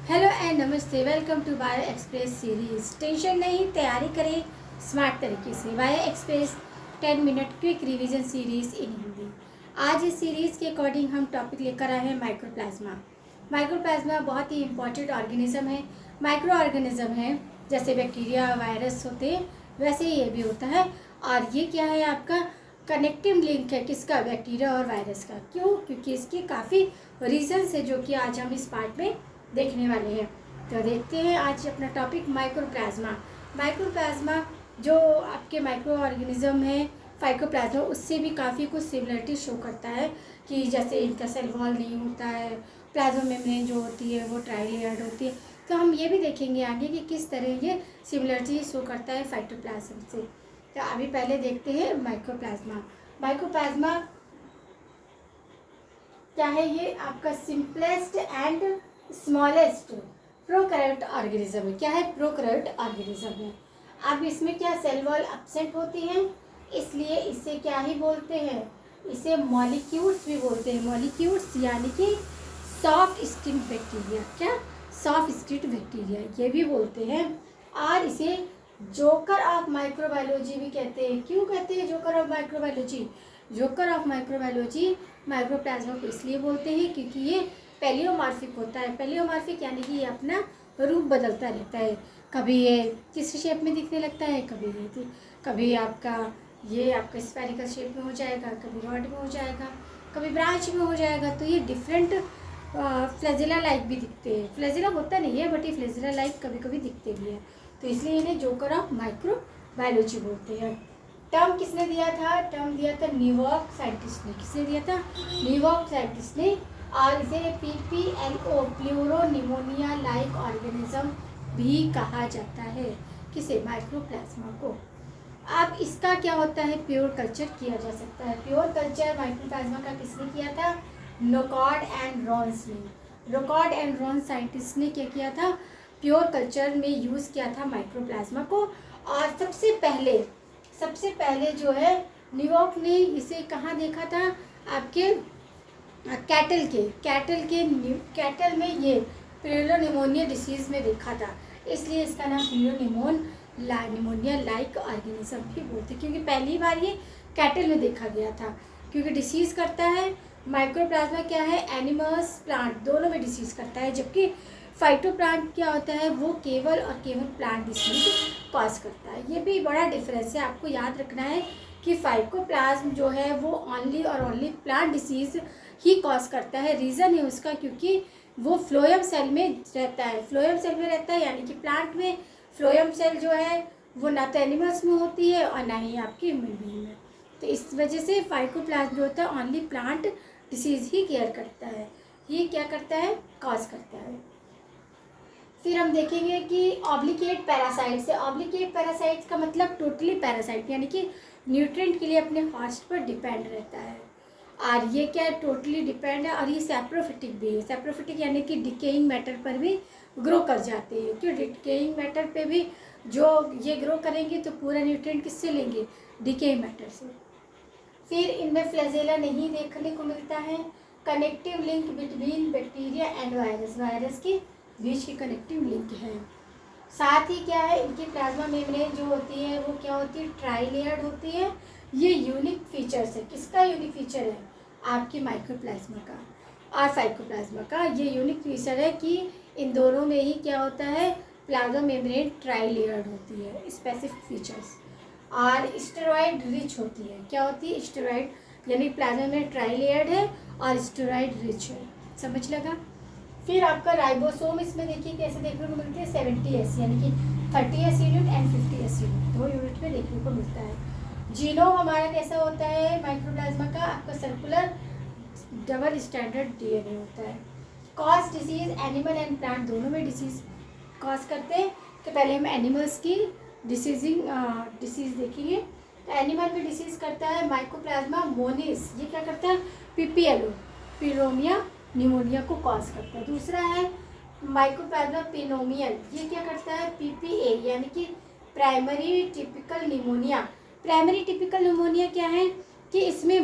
Hello and नमस्ते, welcome to bio express series. Tension नहीं, तैयारी करें स्मार्ट तरीके से। Bio express 10 minute quick revision series in Hindi. आज इस सीरीज़ के अकॉर्डिंग हम टॉपिक लेकर आए हैं माइक्रोप्लाज्मा। माइक्रोप्लाज्मा बहुत ही इंपॉर्टेंट ऑर्गेनिज्म है, माइक्रो ऑर्गेनिज्म है। जैसे बैक्टीरिया वायरस होते हैं वैसे ही ये भी होता है। और ये क्या है, आपका कनेक्टिव लिंक है किसका, बैक्टीरिया और वायरस का। क्यों? क्योंकि इसके काफ़ी रीजन्स है जो कि आज हम इस पार्ट में देखने वाले हैं। तो देखते हैं आज अपना टॉपिक माइक्रोप्लाज्मा। माइक्रोप्लाज्मा जो आपके माइक्रो ऑर्गेनिज्म है फाइटोप्लाज्मा, उससे भी काफ़ी कुछ सिमिलरिटी शो करता है कि जैसे इनका सेल वॉल नहीं होता है, प्लाज्मा मेम्ब्रेन जो होती है वो ट्राई लेयर्ड होती है। तो हम ये भी देखेंगे आगे कि किस तरह ये सिमिलरिटी शो करता है फाइटोप्लाज्म से। तो अभी पहले देखते हैं माइक्रोप्लाज्मा। माइक्रोप्लाज्मा क्या है? ये आपका simplest and smallest prokaryote organism है। क्या है? प्रोकैरियोट ऑर्गेनिज्म है। अब इसमें क्या सेल वॉल एब्सेंट होती है, इसलिए इसे क्या ही बोलते हैं, इसे मॉलिक्यूल्स भी बोलते हैं। मॉलिक्यूल्स यानी कि सॉफ्ट स्किन बैक्टीरिया। क्या? सॉफ्ट स्किन बैक्टीरिया ये भी बोलते हैं। और इसे जोकर ऑफ माइक्रोबायोलॉजी भी कहते हैं। क्यों कहते हैं joker of microbiology? Joker of microbiology mycoplasma को इसलिए बोलते हैं क्योंकि ये पेलियोमॉर्फिक होता है। पेलियोमॉर्फिक यानी कि ये अपना रूप बदलता रहता है। कभी ये किस शेप में दिखने लगता है, कभी आपका स्फेरिकल शेप में हो जाएगा, कभी रॉड में हो जाएगा, कभी ब्रांच में हो जाएगा। तो ये डिफरेंट फ्लैजिला लाइक भी दिखते हैं। फ्लैजिला होता नहीं है बट ये फ्लैजिला लाइक कभी कभी दिखते भी हैं। तो इसलिए इन्हें जोकर ऑफ माइक्रोबायोलॉजी बोलते हैं। टर्म किसने दिया था? टर्म दिया था न्यूयॉर्क साइंटिस्ट ने। किसने दिया था? न्यूयॉर्क साइंटिस्ट ने। और इसे PPLO प्लूरोनिमोनिया लाइक ऑर्गेनिज्म भी कहा जाता है। किसे? माइक्रोप्लाज्मा को। अब इसका क्या होता है? प्योर कल्चर किया जा सकता है। प्योर कल्चर माइक्रोप्लाज्मा का किसने किया था? नोकार्ड एंड रॉन्स ने। नोकार्ड एंड रॉन्स साइंटिस्ट ने क्या किया था? प्योर कल्चर में यूज़ किया था माइक्रोप्लाज्मा को। और सबसे पहले जो है न्यूयॉर्क ने इसे कहाँ देखा था? आपके कैटल में ये प्लूरोनिमोनिया डिसीज़ में देखा था। इसलिए इसका नाम प्लूरोनिमोनिया लाइक ऑर्गेनिज्म भी बोलते हैं, क्योंकि पहली बार ये कैटल में देखा गया था। क्योंकि डिसीज़ करता है माइक्रोप्लाज्मा क्या है, एनिमल्स प्लांट दोनों में डिसीज़ करता है, जबकि फाइटोप्लांट क्या होता है, वो केवल और केवल प्लांट डिसीज कॉज करता है। ये भी बड़ा डिफरेंस है, आपको याद रखना है कि फाइटोप्लाज्म जो है वो ओनली और ओनली प्लांट डिसीज़ ही कॉज करता है। रीज़न है उसका क्योंकि वो फ्लोएम सेल में रहता है। फ्लोएम सेल में रहता है यानी कि प्लांट में फ्लोएम सेल जो है वो ना तो एनिमल्स में होती है और ना ही आपकी ह्यूमन बीइंग में। तो इस वजह से फाइटोप्लाज्म जो होता है ओनली प्लांट डिसीज़ ही केयर करता है, ये क्या करता है, कॉज करता है। फिर हम देखेंगे कि ऑब्लिकेट पैरासाइट्स है। ऑब्लिकेट पैरासाइट्स का मतलब टोटली पैरासाइट यानी कि न्यूट्रिएंट के लिए अपने होस्ट पर डिपेंड रहता है। और ये क्या है, टोटली डिपेंड है। और ये सैप्रोफिटिक भी है। सैप्रोफिटिक यानी कि डिकेइंग मैटर पर भी ग्रो कर जाते हैं। क्यों? डिकेइंग मैटर पे भी जो ये ग्रो करेंगे तो पूरा न्यूट्रिएंट किससे लेंगे? डिकेइंग मैटर से। फिर इनमें फ्लैजेला नहीं देखने को मिलता है। Connective link between bacteria and virus के बीच की कनेक्टिव लिंक है। साथ ही क्या है, इनकी प्लाज्मा मेम्ब्रेन जो होती है वो क्या होती है, ट्राई लेयर्ड होती है। ये यूनिक फीचर्स है। किसका यूनिक फीचर है? आपकी माइक्रोप्लाज्मा का और फाइटोप्लाज्मा का। ये यूनिक फीचर है कि इन दोनों में ही क्या होता है, प्लाज्मा मेम्ब्रेन ट्राई लेयर्ड होती है, स्पेसिफिक फीचर्स। और स्टेरॉइड रिच होती है। क्या होती है? स्टेरॉइड यानी प्लाज्मा में ट्राई लेयर्ड है और स्टेरॉइड रिच है। समझ लगा? फिर आपका राइबोसोम इसमें देखिए कैसे देखने को मिलती है, 70S यानी कि 30S unit and 50S unit, 2 unit में देखने को मिलता है। जीनोम हमारा कैसा होता है माइक्रोप्लाज्मा का? आपका सर्कुलर डबल स्टैंडर्ड DNA होता है। Cause disease animal and plant दोनों में डिसीज कॉज करते हैं। तो पहले हम एनिमल्स की डिसीज देखेंगे। तो एनिमल में डिसीज करता है माइक्रोप्लाज्मा मोनिस। ये क्या करता है? PPLO प्लूरोनिया निमोनिया को कॉज करता है। दूसरा है माइक्रोप्लाज्मा पिनोमियल। ये क्या करता है? PPA यानी कि primary typical pneumonia. Primary typical pneumonia क्या है कि इसमें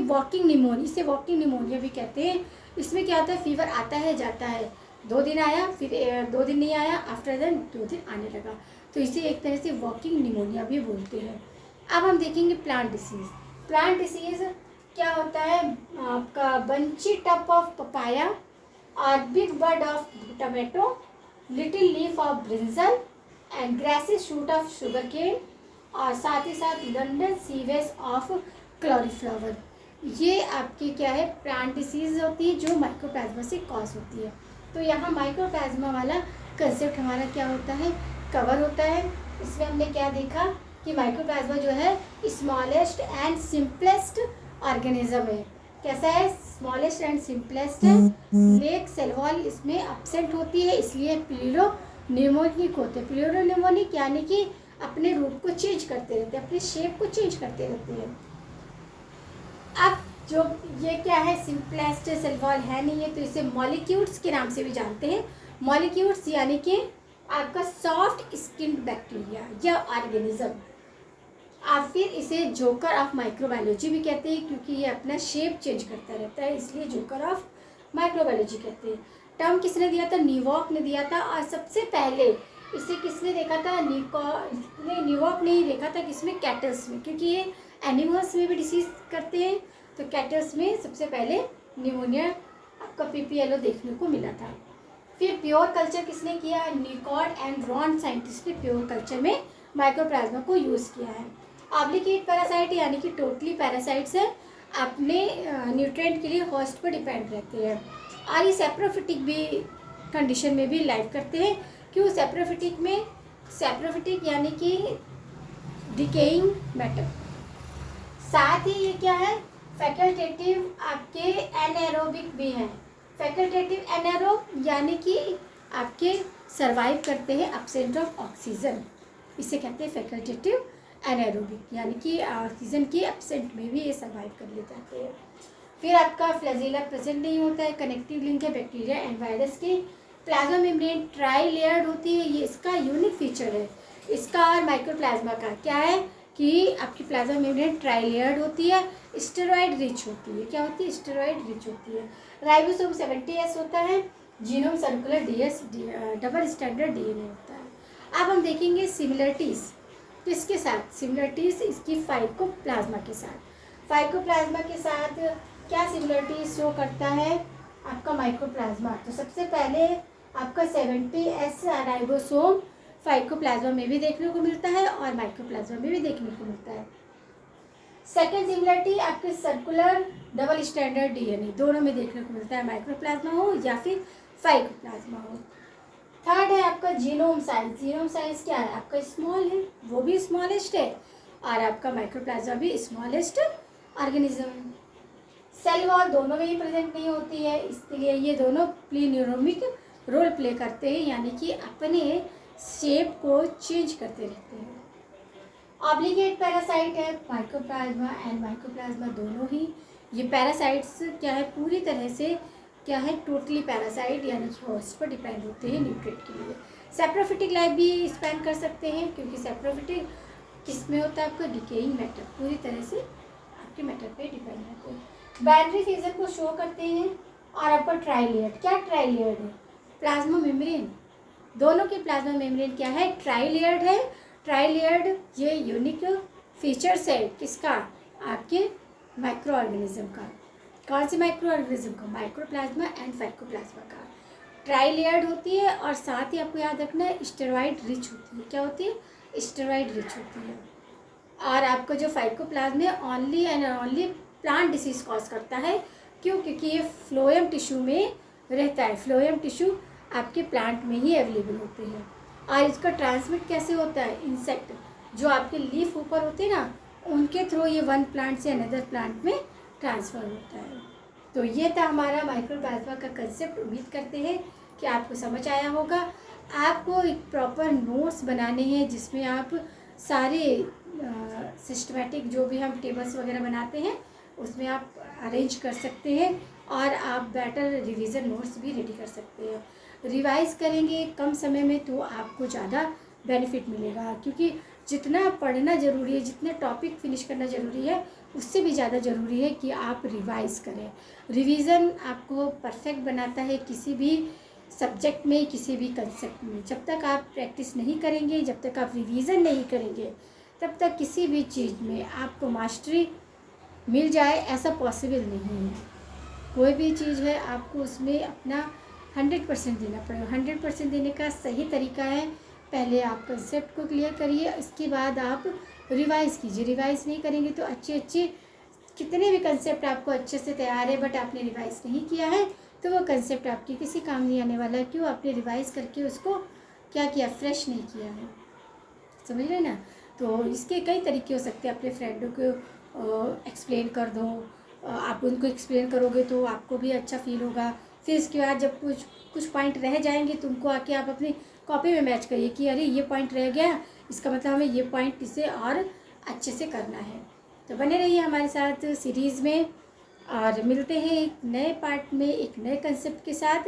इसे वॉकिंग निमोनिया भी कहते हैं। इसमें क्या होता है, फीवर आता है जाता है 2 दिन आया, फिर 2 दिन नहीं आया, आफ्टर देन 2 दिन आने लगा। तो इसे एक तरह से वॉकिंग निमोनिया भी बोलते हैं। अब हम देखेंगे प्लांट डिसीज़। प्लांट डिसीज़ क्या होता है? आपका बंची टप ऑफ पपाया और big bud of tomato, little leaf of brinjal and grassy shoot of sugar cane, और साथ ही साथ लंडन सीवेज ऑफ क्लॉरीफ्लावर। ये आपकी क्या है? प्लांट डिसीज़ होती है जो माइक्रोप्लाज्मा से कॉज होती है। तो यहाँ माइक्रोप्लाज्मा वाला कंसेप्ट हमारा क्या होता है? कवर होता है। इसमें हमने क्या देखा कि माइक्रोप्लाज्मा जो है स्मॉलेस्ट एंड सिंपलेस्ट ऑर्गेनिज्म है। कैसा है? स्मॉलेस्ट एंड सिंपलेस्ट है। लेक सेल वॉल इसमें एब्सेंट होती है, इसलिए प्लूरोनिमोनिक होते हैं। प्लूरोनिमोनिक यानी कि अपने रूप को चेंज करते रहते हैं, अपनी शेप को चेंज करते रहते हैं। अब जो ये क्या है? सिंपलेस्ट सेल वॉल है नहीं है, तो इसे मॉलिक्यूल्स के नाम से भी जानते हैं। मॉलिक्यूल्स यानी कि आपका सॉफ्ट स्किन्ड बैक्टीरिया या ऑर्गेनिज्म। आप फिर इसे जोकर ऑफ माइक्रोबायोलॉजी भी कहते हैं, क्योंकि ये अपना शेप चेंज करता रहता है, इसलिए जोकर ऑफ माइक्रोबायोलॉजी कहते हैं। टर्म किसने दिया था? न्यूवॉक ने दिया था। और सबसे पहले इसे किसने देखा था? न्यूवॉक ने ही देखा था। किसमें? कैटल्स में, क्योंकि ये एनिमल्स में भी डिसीज करते हैं। तो कैटल्स में सबसे पहले निमोनिया आपका PPLO देखने को मिला था। फिर प्योर कल्चर किसने किया? निकॉड एंड रॉन साइंटिस्ट ने प्योर कल्चर में माइक्रोप्लाज्मा को यूज़ किया है। ऑब्लिगेट पैरासाइट यानी कि टोटली पैरासाइट्स है, अपने न्यूट्रिएंट के लिए होस्ट पर डिपेंड रहते हैं। और ये सेप्रोफिटिक भी कंडीशन में भी लाइव करते हैं। क्यों सेप्रोफिटिक में? सेप्रोफिटिक यानी कि डिकेइंग मैटर। साथ ही ये क्या है? फैकल्टेटिव आपके एनारोबिक भी हैं। फैकल्टेटिव एनारोब यानी कि आपके सर्वाइव करते हैं एब्सेंट ऑफ ऑक्सीजन, इसे कहते हैं फैकल्टेटिव एनारोबिक, यानी कि ऑक्सीजन की एब्सेंट में भी ये सर्वाइव कर ले जाते हैं। फिर आपका फ्लैजेला प्रेजेंट नहीं होता है। कनेक्टिव लिंक है बैक्टीरिया एंड वायरस की। प्लाज्मा मेम्ब्रेन ट्राई लेयर्ड होती है, ये इसका यूनिक फीचर है। इसका और माइक्रोप्लाज्मा का क्या है कि आपकी प्लाज्मा मेम्ब्रेन ट्राई लेयर्ड होती है, स्टेरॉइड रिच होती है। क्या होती है? स्टेरॉइड रिच होती है। राइबोसोम 70S होता है। Genome circular DS double standard DNA होता है। अब हम देखेंगे सिमिलरिटीज़ किसके साथ? सिमिलरिटीज़ इसकी फाइकोप्लाज्मा के साथ। फाइकोप्लाज्मा के साथ क्या सिमिलरिटीज़ शो करता है आपका माइक्रोप्लाज्मा? तो सबसे पहले आपका 70S राइबोसोम फाइकोप्लाज्मा में भी देखने को मिलता है और माइक्रोप्लाज्मा में भी देखने को मिलता है। सेकेंड सिमिलरिटी आपके सर्कुलर डबल स्टैंडर्ड DNA दोनों में देखने को मिलता है, माइक्रोप्लाज्मा हो या फिर फाइकोप्लाज्मा हो। थर्ड है आपका जीनोम साइज। जीनोम साइज क्या है? आपका स्मॉल है, वो भी स्मॉलेस्ट है, और आपका माइक्रोप्लाज्मा भी स्मॉलेस्ट ऑर्गेनिज्म। सेल वॉल दोनों में ही प्रेजेंट नहीं होती है, इसलिए ये दोनों प्लीन्यूरोमिक रोल प्ले करते हैं, यानी कि अपने शेप को चेंज करते रहते हैं। ऑब्लिगेट पैरासाइट है। माइक्रोप्लाज्मा एंड माइक्रोप्लाज्मा दोनों ही ये पैरासाइट्स क्या है? पूरी तरह से क्या है? टोटली पैरासाइट यानी कि होस्ट पर डिपेंड होते हैं न्यूट्रिएंट के लिए। सेप्रोफिटिक लाइफ भी स्पेंड कर सकते हैं, क्योंकि सेप्रोफिटिक किस में होता है? आपका डिकेइंग मैटर, पूरी तरह से आपके मैटर पे डिपेंड रहते हैं। बाइनरी फिजन को शो करते हैं। और आपका ट्राइलेयर्ड, क्या ट्राइलेयर्ड है? प्लाज्मा मेम्ब्रेन, दोनों की प्लाज्मा मेम्ब्रेन क्या है? ट्राइलेयर्ड है। ट्राइलेयर्ड ये यूनिक फीचर्स है किसका? आपके माइक्रो ऑर्गेनिज्म का। कौन से माइक्रो ऑर्गेनिज्म का? माइक्रोप्लाज्मा एंड फाइकोप्लाज्मा का। ट्राइलेयर्ड होती है, और साथ ही आपको याद रखना है स्टेरॉइड रिच होती है। क्या होती है? स्टेरॉइड रिच होती है। और आपका जो फाइकोप्लाज्मा है only and only plant disease cause करता है। क्यों? क्योंकि ये फ्लोएम टिश्यू में रहता है। फ्लोएम टिश्यू आपके प्लांट में ही अवेलेबल होते हैं। और इसका ट्रांसमिट कैसे होता है? इंसेक्ट जो आपके लीफ ऊपर होते हैं ना, उनके थ्रू ये वन प्लांट से अनदर प्लांट में ट्रांसफ़र होता है। तो ये था हमारा माइक्रोप्लाज्मा का कंसेप्ट। उम्मीद करते हैं कि आपको समझ आया होगा। आपको एक प्रॉपर नोट्स बनाने हैं जिसमें आप सारे सिस्टमेटिक जो भी हम टेबल्स वगैरह बनाते हैं उसमें आप अरेंज कर सकते हैं, और आप बेटर रिवीजन नोट्स भी रेडी कर सकते हैं। रिवाइज करेंगे कम समय में तो आपको ज़्यादा बेनिफिट मिलेगा, क्योंकि जितना पढ़ना ज़रूरी है, जितने टॉपिक फिनिश करना ज़रूरी है, उससे भी ज़्यादा ज़रूरी है कि आप रिवाइज़ करें। रिवीज़न आपको परफेक्ट बनाता है किसी भी सब्जेक्ट में, किसी भी कंसेप्ट में। जब तक आप प्रैक्टिस नहीं करेंगे, जब तक आप रिवीजन नहीं करेंगे, तब तक किसी भी चीज़ में आपको मास्टरी मिल जाए ऐसा पॉसिबल नहीं है। कोई भी चीज़ है आपको उसमें अपना 100% देना पड़ेगा। 100% देने का सही तरीका है, पहले आप कंसेप्ट को क्लियर करिए, इसके बाद आप रिवाइज़ कीजिए। रिवाइज़ नहीं करेंगे तो अच्छे कितने भी कंसेप्ट आपको अच्छे से तैयार है बट आपने रिवाइज़ नहीं किया है तो वो कंसेप्ट आपके किसी काम नहीं आने वाला है। क्यों? आपने रिवाइज़ करके उसको क्या किया, फ्रेश नहीं किया है। समझ रहे ना? तो इसके कई तरीके हो सकते हैं। अपने फ्रेंडों को एक्सप्लेन कर दो, आप उनको एक्सप्लेन करोगे तो आपको भी अच्छा फील होगा। फिर इसके बाद जब कुछ पॉइंट रह जाएंगे तो उनको आके आप अपनी कॉपी में मैच करिए कि अरे ये पॉइंट रह गया, इसका मतलब हमें ये पॉइंट इसे और अच्छे से करना है। तो बने रहिए हमारे साथ सीरीज़ में और मिलते हैं एक नए पार्ट में एक नए कंसेप्ट के साथ।